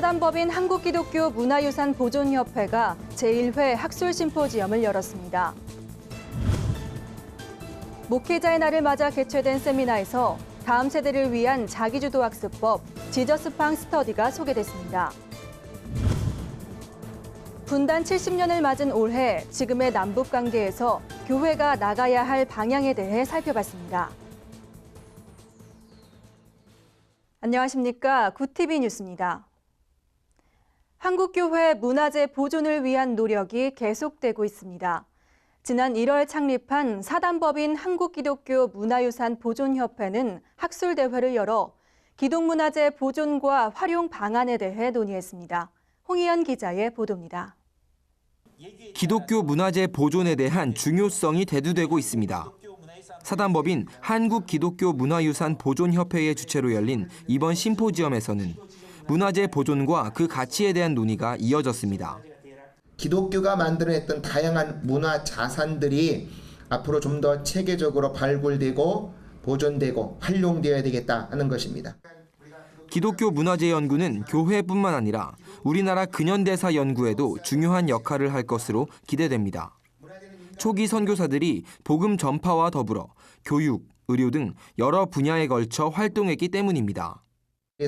사단법인 한국기독교 문화유산 보존협회가 제1회 학술심포지엄을 열었습니다. 목회자의 날을 맞아 개최된 세미나에서 다음 세대를 위한 자기주도 학습법 지저스팡 스터디가 소개됐습니다. 분단 70년을 맞은 올해 지금의 남북관계에서 교회가 나가야 할 방향에 대해 살펴봤습니다. 안녕하십니까. 구TV 뉴스입니다. 한국교회 문화재 보존을 위한 노력이 계속되고 있습니다. 지난 1월 창립한 사단법인 한국기독교 문화유산 보존협회는 학술대회를 열어 기독문화재 보존과 활용 방안에 대해 논의했습니다. 홍희연 기자의 보도입니다. 기독교 문화재 보존에 대한 중요성이 대두되고 있습니다. 사단법인 한국기독교 문화유산 보존협회의 주최로 열린 이번 심포지엄에서는 문화재 보존과 그 가치에 대한 논의가 이어졌습니다. 기독교가 만들어냈던 다양한 문화 자산들이 앞으로 좀 더 체계적으로 발굴되고 보존되고 활용되어야 되겠다 하는 것입니다. 기독교 문화재 연구는 교회뿐만 아니라 우리나라 근현대사 연구에도 중요한 역할을 할 것으로 기대됩니다. 초기 선교사들이 복음 전파와 더불어 교육, 의료 등 여러 분야에 걸쳐 활동했기 때문입니다.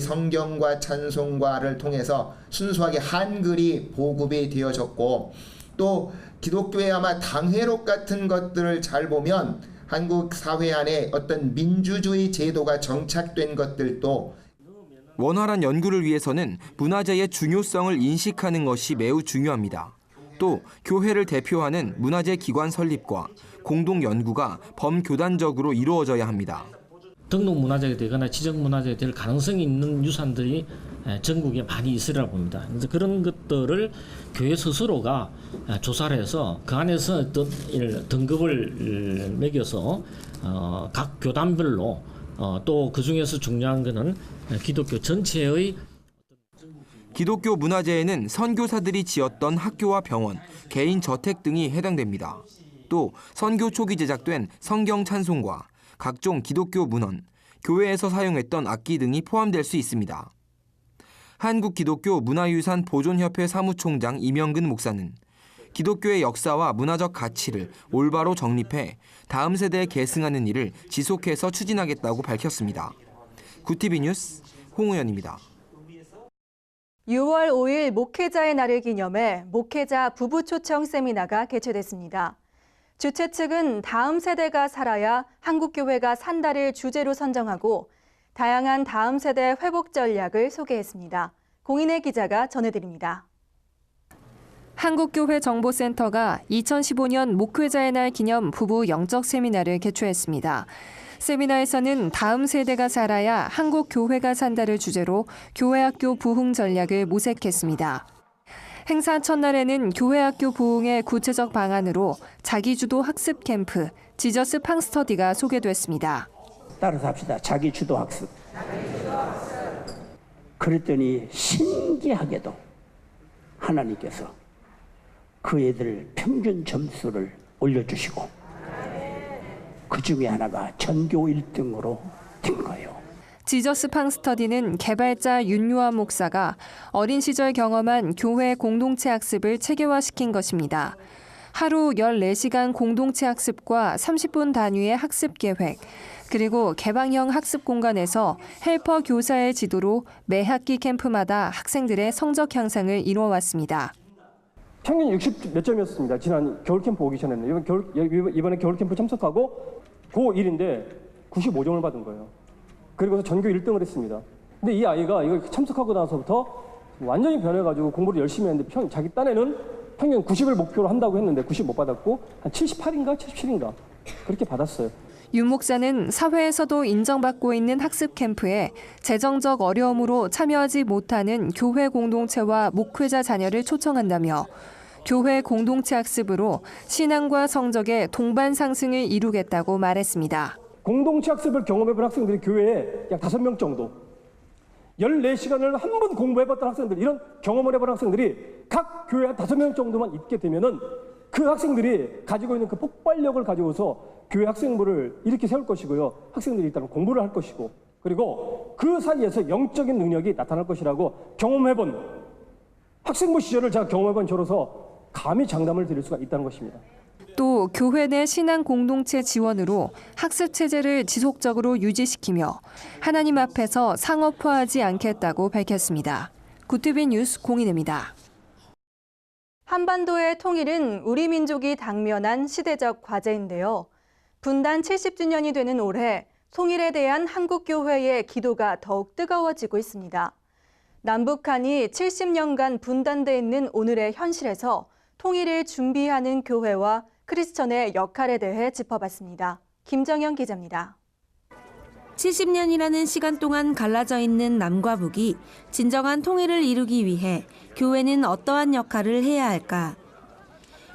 성경과 찬송가를 통해서 순수하게 한글이 보급이 되어졌고 또 기독교의 아마 당회록 같은 것들을 잘 보면 한국 사회 안에 어떤 민주주의 제도가 정착된 것들도 원활한 연구를 위해서는 문화재의 중요성을 인식하는 것이 매우 중요합니다. 또 교회를 대표하는 문화재 기관 설립과 공동 연구가 범교단적으로 이루어져야 합니다. 등록 문화재가 되거나 지정 문화재가 될 가능성이 있는 유산들이 전국에 많이 있으리라 봅니다. 그래서 그런 것들을 교회 스스로가 조사를 해서 그 안에서 어떤 등급을 매겨서 각 교단별로 또 그 중에서 중요한 것은 기독교 전체의 기독교 문화재에는 선교사들이 지었던 학교와 병원, 개인 저택 등이 해당됩니다. 또 선교 초기 제작된 성경 찬송과 각종 기독교 문헌, 교회에서 사용했던 악기 등이 포함될 수 있습니다. 한국기독교 문화유산 보존협회 사무총장 이명근 목사는 기독교의 역사와 문화적 가치를 올바로 정립해 다음 세대에 계승하는 일을 지속해서 추진하겠다고 밝혔습니다. 구TV 뉴스 홍우연입니다. 6월 5일 목회자의 날을 기념해 목회자 부부 초청 세미나가 개최됐습니다. 주최 측은 다음 세대가 살아야 한국교회가 산다를 주제로 선정하고 다양한 다음 세대 회복 전략을 소개했습니다. 공인혜 기자가 전해드립니다. 한국교회 정보센터가 2015년 목회자의 날 기념 부부 영적 세미나를 개최했습니다. 세미나에서는 다음 세대가 살아야 한국 교회가 산다를 주제로 교회학교 부흥 전략을 모색했습니다. 행사 첫날에는 교회학교 부흥의 구체적 방안으로 자기주도 학습 캠프 지저스팡 스터디가 소개됐습니다. 따라서 합시다. 자기주도 학습. 그랬더니 신기하게도 하나님께서 그 애들 평균 점수를 올려주시고 그 중에 하나가 전교 1등으로 된 거예요. 지저스팡 스터디는 개발자 윤유아 목사가 어린 시절 경험한 교회 공동체 학습을 체계화시킨 것입니다. 하루 14시간 공동체 학습과 30분 단위의 학습 계획, 그리고 개방형 학습 공간에서 헬퍼 교사의 지도로 매 학기 캠프마다 학생들의 성적 향상을 이루어왔습니다. 평균 60 몇 점이었습니다. 지난 겨울 캠프 오기 전에는. 이번에 겨울 캠프 참석하고 고1인데 95점을 받은 거예요. 그리고서 전교 1등을 했습니다. 근데 이 아이가 이거 참석하고 나서부터 완전히 변해가지고 공부를 열심히 했는데 자기 딴에는 평균 90을 목표로 한다고 했는데 90 못 받았고 한 78인가 77인가 그렇게 받았어요. 윤 목사는 사회에서도 인정받고 있는 학습 캠프에 재정적 어려움으로 참여하지 못하는 교회 공동체와 목회자 자녀를 초청한다며 교회 공동체 학습으로 신앙과 성적의 동반 상승을 이루겠다고 말했습니다. 공동체 학습을 경험해본 학생들이 교회에 약 5명 정도 14시간을 한 번 공부해봤던 학생들 이런 경험을 해본 학생들이 각 교회 한 5명 정도만 있게 되면은 그 학생들이 가지고 있는 그 폭발력을 가지고서 교회 학생부를 이렇게 세울 것이고요. 학생들이 일단 공부를 할 것이고 그리고 그 사이에서 영적인 능력이 나타날 것이라고 경험해본 학생부 시절을 제가 경험해본 저로서 감히 장담을 드릴 수가 있다는 것입니다. 또 교회 내 신앙 공동체 지원으로 학습 체제를 지속적으로 유지시키며 하나님 앞에서 상업화하지 않겠다고 밝혔습니다. 구티비 뉴스 공인입니다. 한반도의 통일은 우리 민족이 당면한 시대적 과제인데요. 분단 70주년이 되는 올해 통일에 대한 한국교회의 기도가 더욱 뜨거워지고 있습니다. 남북한이 70년간 분단돼 있는 오늘의 현실에서 통일을 준비하는 교회와 크리스천의 역할에 대해 짚어봤습니다. 김정현 기자입니다. 70년이라는 시간 동안 갈라져 있는 남과 북이 진정한 통일을 이루기 위해 교회는 어떠한 역할을 해야 할까?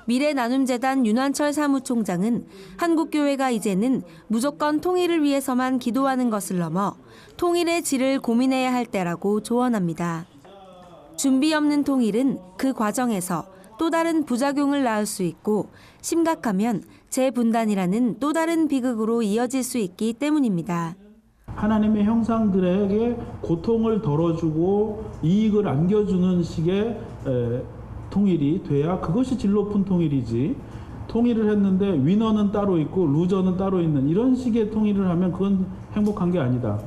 미래나눔재단 윤환철 사무총장은 한국교회가 이제는 무조건 통일을 위해서만 기도하는 것을 넘어 통일의 질을 고민해야 할 때라고 조언합니다. 준비 없는 통일은 그 과정에서 또 다른 부작용을 낳을 수 있고 심각하면 재분단이라는 또 다른 비극으로 이어질 수 있기 때문입니다. 하나님의 형상들에게 고통을 덜어주고 이익을 안겨주는 식의 통일이 돼야 그것이 질 높은 통일이지, 통일을 했는데 위너는 따로 있고 루저는 따로 있는 이런 식의 통일을 하면 그건 행복한 게 아니다.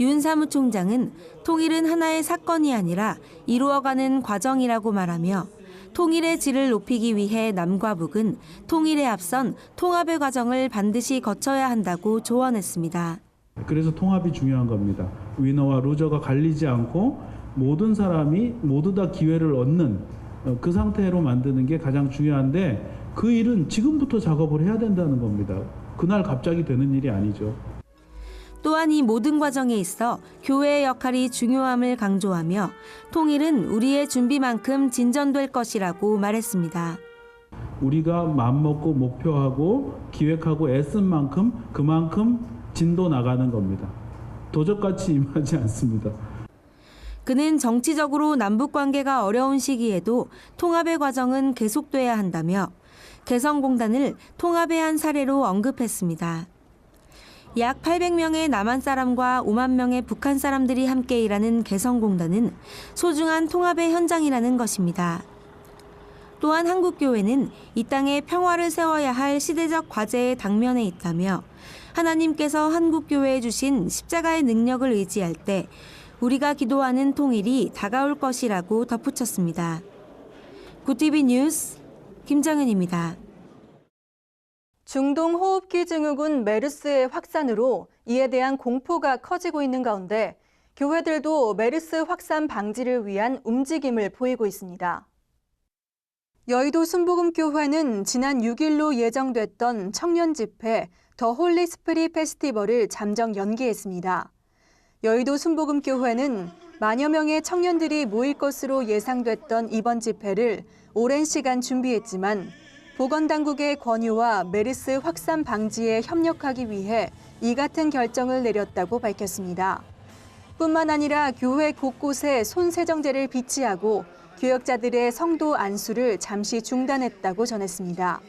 윤 사무총장은 통일은 하나의 사건이 아니라 이루어가는 과정이라고 말하며 통일의 질을 높이기 위해 남과 북은 통일에 앞선 통합의 과정을 반드시 거쳐야 한다고 조언했습니다. 그래서 통합이 중요한 겁니다. 위너와 루저가 갈리지 않고 모든 사람이 모두 다 기회를 얻는 그 상태로 만드는 게 가장 중요한데, 그 일은 지금부터 작업을 해야 된다는 겁니다. 그날 갑자기 되는 일이 아니죠. 또한 이 모든 과정에 있어 교회의 역할이 중요함을 강조하며 통일은 우리의 준비만큼 진전될 것이라고 말했습니다. 우리가 마음먹고 목표하고 기획하고 애쓴 만큼 그만큼 진도 나가는 겁니다. 도적같이 임하지 않습니다. 그는 정치적으로 남북관계가 어려운 시기에도 통합의 과정은 계속돼야 한다며 개성공단을 통합의 한 사례로 언급했습니다. 약 800명의 남한 사람과 5만 명의 북한 사람들이 함께 일하는 개성공단은 소중한 통합의 현장이라는 것입니다. 또한 한국교회는 이 땅에 평화를 세워야 할 시대적 과제의 당면에 있다며 하나님께서 한국교회에 주신 십자가의 능력을 의지할 때 우리가 기도하는 통일이 다가올 것이라고 덧붙였습니다. 구티비 뉴스 김정은입니다. 중동 호흡기 증후군 메르스의 확산으로 이에 대한 공포가 커지고 있는 가운데 교회들도 메르스 확산 방지를 위한 움직임을 보이고 있습니다. 여의도 순복음교회는 지난 6일로 예정됐던 청년 집회 더 홀리 스프릿 페스티벌을 잠정 연기했습니다. 여의도 순복음교회는 만여 명의 청년들이 모일 것으로 예상됐던 이번 집회를 오랜 시간 준비했지만 보건당국의 권유와 메르스 확산 방지에 협력하기 위해 이 같은 결정을 내렸다고 밝혔습니다. 뿐만 아니라 교회 곳곳에 손세정제를 비치하고 교역자들의 성도 안수를 잠시 중단했다고 전했습니다.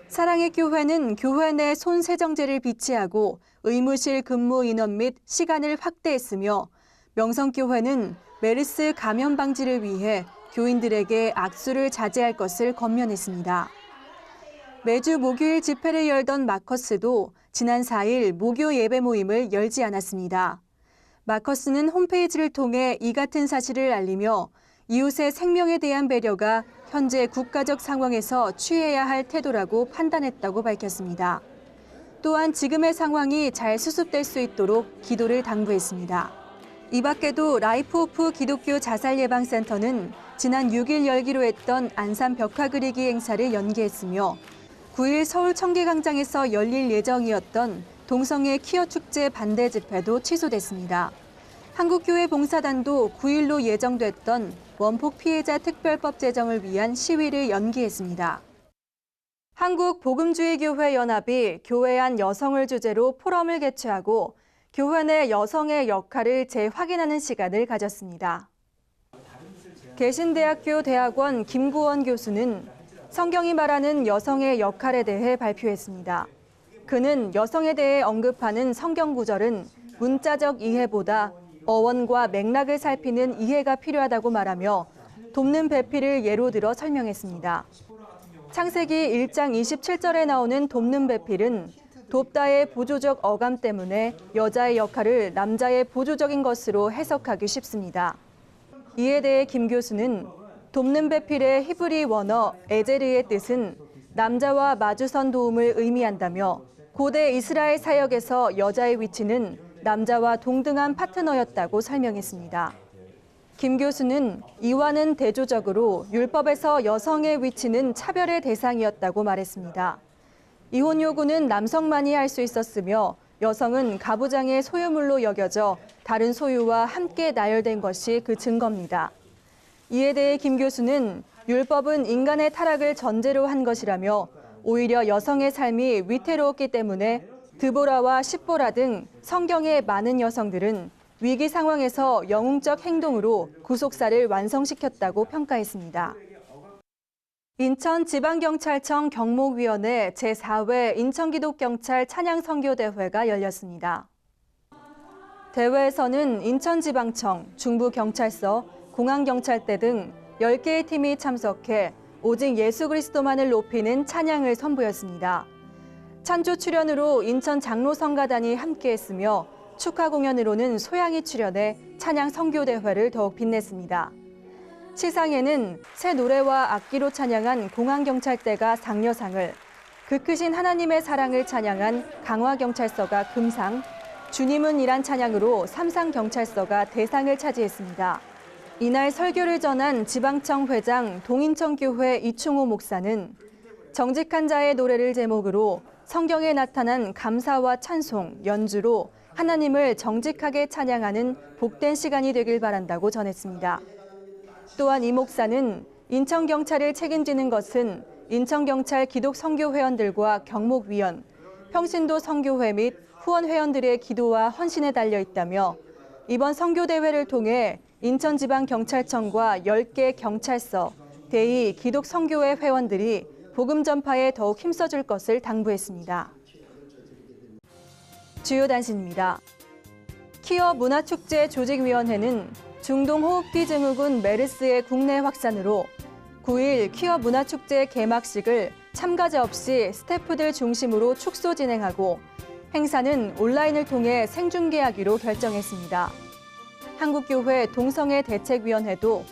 사랑의 교회는 교회 내 손세정제를 비치하고 의무실 근무 인원 및 시간을 확대했으며 명성교회는 메르스 감염 방지를 위해 교인들에게 악수를 자제할 것을 권면했습니다. 매주 목요일 집회를 열던 마커스도 지난 4일 목요 예배 모임을 열지 않았습니다. 마커스는 홈페이지를 통해 이 같은 사실을 알리며 이웃의 생명에 대한 배려가 현재 국가적 상황에서 취해야 할 태도라고 판단했다고 밝혔습니다. 또한 지금의 상황이 잘 수습될 수 있도록 기도를 당부했습니다. 이 밖에도 라이프 오프 기독교 자살예방센터는 지난 6일 열기로 했던 안산 벽화 그리기 행사를 연기했으며 9일 서울 청계광장에서 열릴 예정이었던 동성애 퀴어 축제 반대 집회도 취소됐습니다. 한국교회 봉사단도 9일로 예정됐던 원폭 피해자 특별법 제정을 위한 시위를 연기했습니다. 한국복음주의교회연합이 교회 안 여성을 주제로 포럼을 개최하고 교회 내 여성의 역할을 재확인하는 시간을 가졌습니다. 개신대학교 대학원 김구원 교수는 성경이 말하는 여성의 역할에 대해 발표했습니다. 그는 여성에 대해 언급하는 성경 구절은 문자적 이해보다 어원과 맥락을 살피는 이해가 필요하다고 말하며 돕는 배필을 예로 들어 설명했습니다. 창세기 1장 27절에 나오는 돕는 배필은 돕다의 보조적 어감 때문에 여자의 역할을 남자의 보조적인 것으로 해석하기 쉽습니다. 이에 대해 김 교수는 돕는 배필의 히브리 원어 에제르의 뜻은 남자와 마주선 도움을 의미한다며 고대 이스라엘 사역에서 여자의 위치는 남자와 동등한 파트너였다고 설명했습니다. 김 교수는 이와는 대조적으로 율법에서 여성의 위치는 차별의 대상이었다고 말했습니다. 이혼 요구는 남성만이 할 수 있었으며 여성은 가부장의 소유물로 여겨져 다른 소유와 함께 나열된 것이 그 증거입니다. 이에 대해 김 교수는 율법은 인간의 타락을 전제로 한 것이라며 오히려 여성의 삶이 위태로웠기 때문에 드보라와 십보라 등 성경의 많은 여성들은 위기 상황에서 영웅적 행동으로 구속사를 완성시켰다고 평가했습니다. 인천지방경찰청 경목위원회 제4회 인천기독경찰 찬양선교대회가 열렸습니다. 대회에서는 인천지방청, 중부경찰서, 공항경찰대 등 10개의 팀이 참석해 오직 예수 그리스도만을 높이는 찬양을 선보였습니다. 찬조 출연으로 인천 장로성가단이 함께했으며 축하 공연으로는 소양이 출연해 찬양 선교대회를 더욱 빛냈습니다. 시상에는 새 노래와 악기로 찬양한 공항경찰대가 상여상을, 그 크신 하나님의 사랑을 찬양한 강화경찰서가 금상, 주님은 이란 찬양으로 삼상경찰서가 대상을 차지했습니다. 이날 설교를 전한 지방청 회장 동인천교회 이충호 목사는 정직한 자의 노래를 제목으로 성경에 나타난 감사와 찬송, 연주로 하나님을 정직하게 찬양하는 복된 시간이 되길 바란다고 전했습니다. 또한 이 목사는 인천경찰을 책임지는 것은 인천경찰 기독선교회원들과 경목위원, 평신도 선교회 및 후원회원들의 기도와 헌신에 달려 있다며 이번 선교대회를 통해 인천지방경찰청과 10개 경찰서, 대의 기독선교회 회원들이 복음 전파에 더욱 힘써줄 것을 당부했습니다. 주요 단신입니다. 키어 문화축제 조직위원회는 중동호흡기 증후군 메르스의 국내 확산으로 9일 키어 문화축제 개막식을 참가자 없이 스태프들 중심으로 축소 진행하고 행사는 온라인을 통해 생중계하기로 결정했습니다. 한국교회 동성애 대책위원회도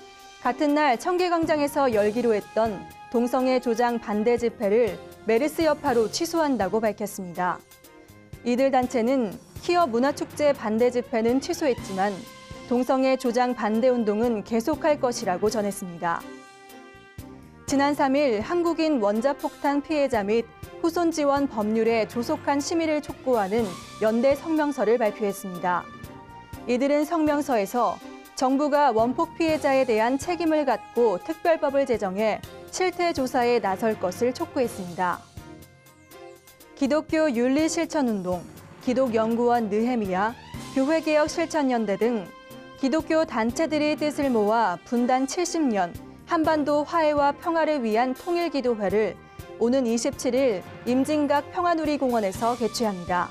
같은 날 청계광장에서 열기로 했던 동성애 조장 반대 집회를 메르스 여파로 취소한다고 밝혔습니다. 이들 단체는 키어 문화축제 반대 집회는 취소했지만 동성애 조장 반대 운동은 계속할 것이라고 전했습니다. 지난 3일 한국인 원자폭탄 피해자 및 후손 지원 법률에 조속한 심의를 촉구하는 연대 성명서를 발표했습니다. 이들은 성명서에서 정부가 원폭 피해자에 대한 책임을 갖고 특별법을 제정해 실태 조사에 나설 것을 촉구했습니다. 기독교 윤리실천운동, 기독연구원 느헤미야, 교회개혁실천연대 등 기독교 단체들의 뜻을 모아 분단 70년 한반도 화해와 평화를 위한 통일기도회를 오는 27일 임진각 평화누리공원에서 개최합니다.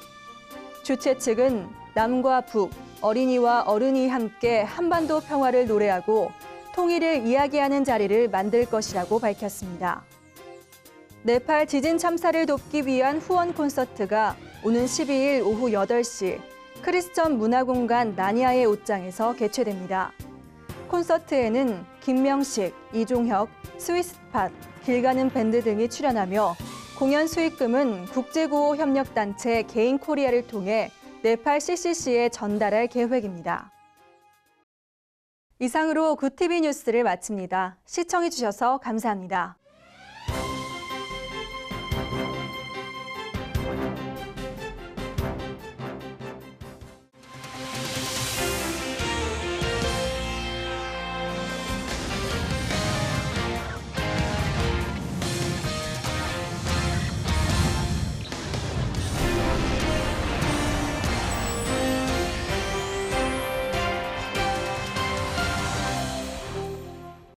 주최 측은 남과 북, 어린이와 어른이 함께 한반도 평화를 노래하고 통일을 이야기하는 자리를 만들 것이라고 밝혔습니다. 네팔 지진 참사를 돕기 위한 후원 콘서트가 오는 12일 오후 8시 크리스천 문화공간 나니아의 옷장에서 개최됩니다. 콘서트에는 김명식, 이종혁, 스위스팟, 길가는 밴드 등이 출연하며 공연 수익금은 국제구호협력단체 개인코리아를 통해 네팔 CCC에 전달할 계획입니다. 이상으로 굿TV 뉴스를 마칩니다. 시청해주셔서 감사합니다.